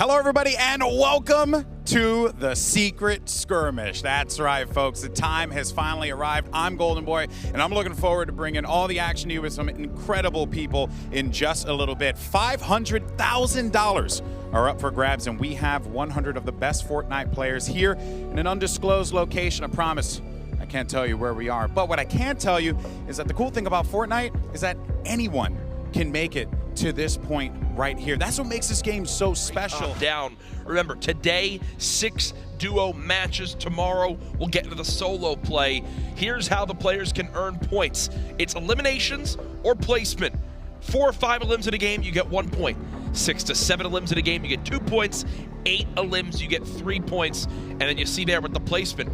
Hello, everybody, and welcome to the Secret Skirmish. That's right, folks. The time has finally arrived. I'm Golden Boy, and I'm looking forward to bringing all the action to you with some incredible people in just a little bit. $500,000 are up for grabs, and we have 100 of the best Fortnite players here in an undisclosed location. I promise I can't tell you where we are. But what I can tell you is that the cool thing about Fortnite is that anyone can make it to this point right here. That's what makes this game so special. Down. Remember, today, 6 duo matches. Tomorrow, we'll get into the solo play. Here's how the players can earn points. It's eliminations or placement. 4 or 5 elims in a game, you get 1 point. 6 to 7 elims in a game, you get 2 points. 8 elims, you get 3 points. And then you see there with the placement,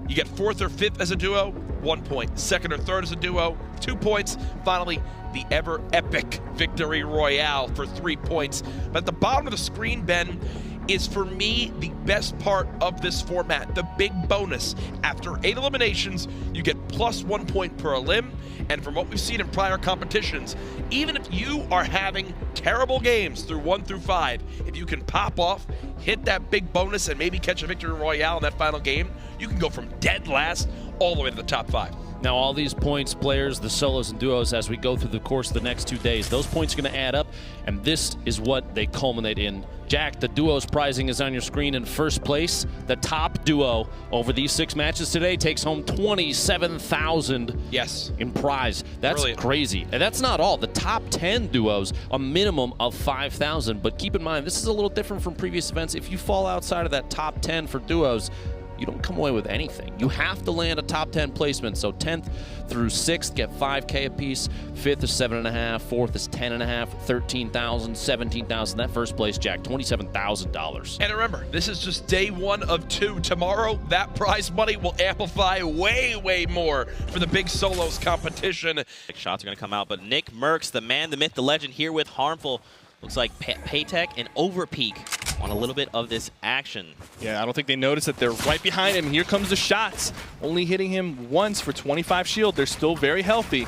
you get 4th or 5th as a duo, 1 point. 2nd or 3rd as a duo, 2 points. Finally, the ever epic victory royale for 3 points. But at the bottom of the screen, Ben, is for me the best part of this format, the big bonus. After 8 eliminations, you get plus 1 point per elim. And from what we've seen in prior competitions, even if you are having terrible games through 1 through 5, if you can pop off, hit that big bonus, and maybe catch a victory royale in that final game, you can go from dead last all the way to the top 5. Now, all these points, players, the solos and duos, as we go through the course of the next 2 days, those points are going to add up, and this is what they culminate in. Jack, the duos prizing is on your screen in first place. The top duo over these 6 matches today takes home $27,000 in prize. That's brilliant. Crazy. And that's not all. The top 10 duos, a minimum of $5,000. But keep in mind, this is a little different from previous events. If you fall outside of that top 10 for duos, you don't come away with anything. You have to land a top 10 placement. So 10th through 6th get $5K apiece. 5th is $7.5. 4th is $10.5. 13,000, 17,000. That first place, Jack, $27,000. And remember, this is just day 1 of 2. Tomorrow, that prize money will amplify way more for the big solos competition. Shots are going to come out, but Nickmercs, the man, the myth, the legend, here with Harmful. Looks like Paytech and Overpeak on a little bit of this action. Yeah, I don't think they noticed that they're right behind him. Here comes the shots. Only hitting him once for 25 shield. They're still very healthy.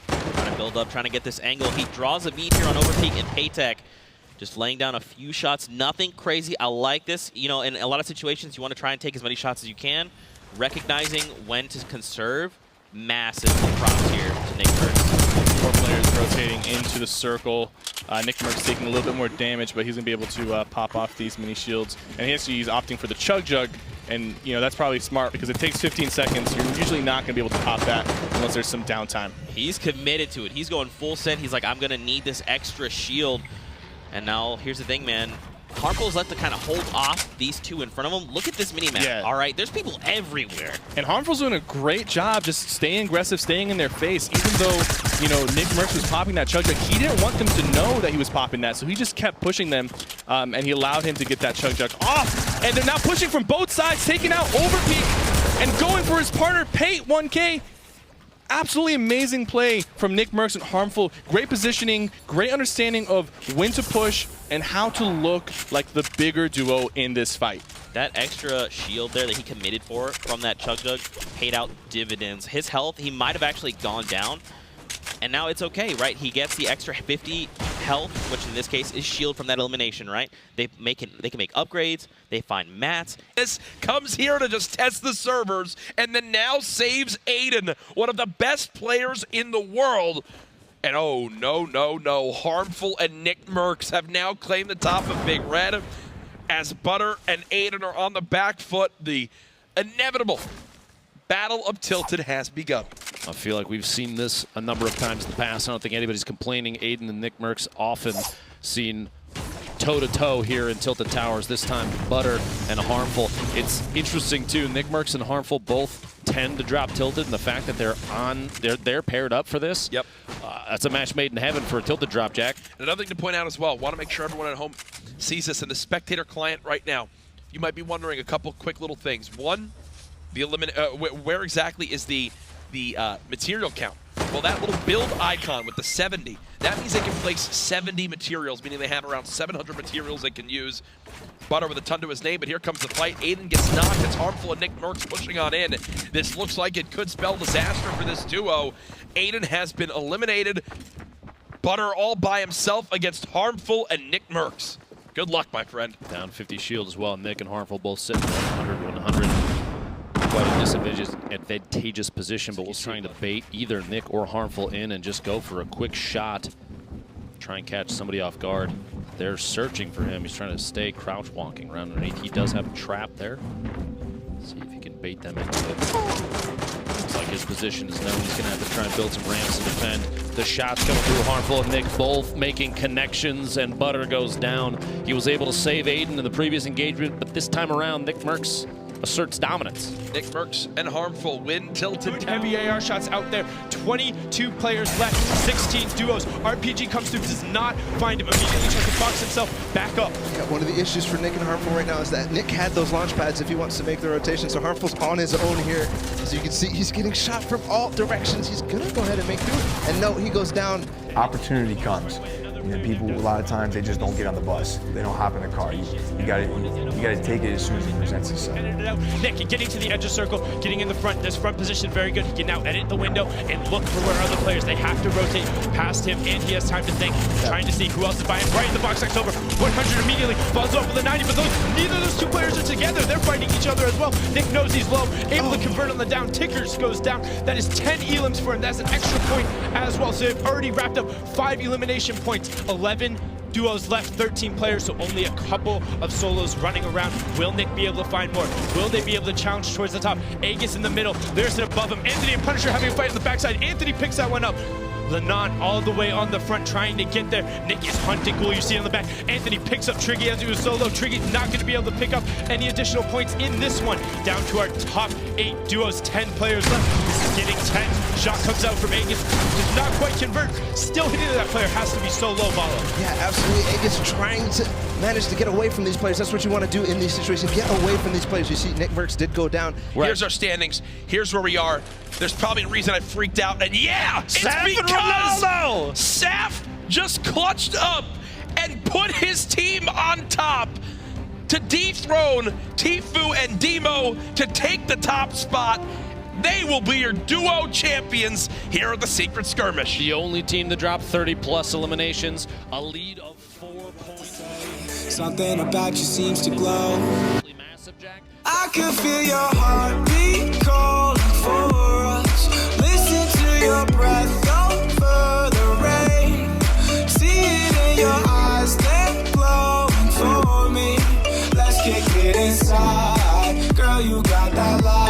Trying to build up, trying to get this angle. He draws a beat here on Overpeak and Paytech. Just laying down a few shots. Nothing crazy. I like this. You know, in a lot of situations, you want to try and take as many shots as you can. Recognizing when to conserve. Massive props here to Nickmercs. 4 players rotating into the circle. Nickmercs taking a little bit more damage, but he's going to be able to pop off these mini shields. And he's opting for the Chug Jug, and you know that's probably smart because it takes 15 seconds. You're usually not going to be able to pop that unless there's some downtime. He's committed to it. He's going full send. He's like, I'm going to need this extra shield. And now, here's the thing, man. Harmful's left to kind of hold off these 2 in front of him. Look at this mini-map. Yeah. All right, there's people everywhere. And Harmful's doing a great job just staying aggressive, staying in their face. Even though, you know, Nickmercs was popping that Chug Jug, he didn't want them to know that he was popping that, so he just kept pushing them, and he allowed him to get that Chug Jug off. And they're now pushing from both sides, taking out Overpeak and going for his partner, Pate, 1K. Absolutely amazing play from Nickmercs and Harmful. Great positioning, great understanding of when to push and how to look like the bigger duo in this fight. That extra shield there that he committed for from that Chug Jug paid out dividends. His health, he might have actually gone down, and now it's okay, right? He gets the extra 50 health, which in this case is shield from that elimination, right? They can make upgrades, they find mats. This comes here to just test the servers, and then now saves Aiden, one of the best players in the world. And oh, no. Harmful and Nickmercs have now claimed the top of Big Red. As Butter and Aiden are on the back foot, the inevitable Battle of Tilted has begun. I feel like we've seen this a number of times in the past. I don't think anybody's complaining. Aiden and Nickmercs often seen toe-to-toe here in Tilted Towers. This time, Butter and Harmful. It's interesting, too. Nickmercs and Harmful both tend to drop Tilted, and the fact that they're paired up for this, yep, that's a match made in heaven for a Tilted drop, Jack. Another thing to point out as well, want to make sure everyone at home sees this in the spectator client right now. You might be wondering a couple quick little things. One, the where exactly is the material count? Well, that little build icon with the 70, that means they can place 70 materials, meaning they have around 700 materials they can use. Butter with a ton to his name, but here comes the fight. Aiden gets knocked. It's Harmful and Nickmercs pushing on in. This looks like it could spell disaster for this duo. Aiden has been eliminated. Butter all by himself against Harmful and Nickmercs. Good luck, my friend. Down 50 shield as well. Nick and Harmful both sitting at 100. Quite a disadvantageous position, but he's trying to bait either Nick or Harmful in and just go for a quick shot. Try and catch somebody off guard. They're searching for him. He's trying to stay crouch walking around underneath. He does have a trap there. See if he can bait them into it. Looks like his position is known. He's going to have to try and build some ramps to defend. The shots coming through Harmful and Nick both making connections, and Butter goes down. He was able to save Aiden in the previous engagement, but this time around, Nickmercs asserts dominance. Nickmercs and Harmful win tilted down. Heavy AR shots out there. 22 players left. 16 duos. RPG comes through, does not find him. Immediately tries to box himself back up. Yeah, one of the issues for Nick and Harmful right now is that Nick had those launch pads if he wants to make the rotation. So Harmful's on his own here. As you can see, he's getting shot from all directions. He's gonna go ahead and make through. And no, he goes down. Opportunity comes. You know, people, a lot of times, they just don't get on the bus. They don't hop in the car. You gotta take it as soon as it presents itself. Nick getting to the edge of circle, getting in the front. This front position very good. He can now edit the window and look for where other players. They have to rotate past him, and he has time to think. Trying to see who else is buying. Right in the box next over. 100 immediately. Falls off with a 90, but neither of those two players are together. They're fighting each other as well. Nick knows he's low. Able to convert on the down. Tickers goes down. That is 10 elims for him. That's an extra point as well. So they've already wrapped up 5 elimination points. 11 duos left, 13 players, so only a couple of solos running around. Will Nick be able to find more? Will they be able to challenge towards the top? Aegis in the middle, there's it above him. Anthony and Punisher having a fight on the backside. Anthony picks that one up. Lenant all the way on the front trying to get there. Nick is hunting Ghoul, you see on the back. Anthony picks up Triggy as he was solo. Triggy's not going to be able to pick up any additional points in this one. Down to our top 8 duos, 10 players left. This is getting tense. Shot comes out from Aegis, does not quite convert. Still hitting that player, has to be so low, Balo. Yeah, absolutely. Aegis trying to manage to get away from these players. That's what you want to do in these situations. Get away from these players. You see Nickmercs did go down. Here's our standings. Here's where we are. There's probably a reason I freaked out, and yeah, it's because Saf just clutched up and put his team on top to dethrone Tfue and Demo to take the top spot. They will be your duo champions here at the Secret Skirmish. The only team to drop 30+ eliminations, a lead of 4 points. Something about you seems to glow. Massive, Jack. I can feel your heartbeat calling for us. Listen to your breath over the rain. See it in your eyes, they're glowing for me. Let's kick it inside. Girl, you got that light.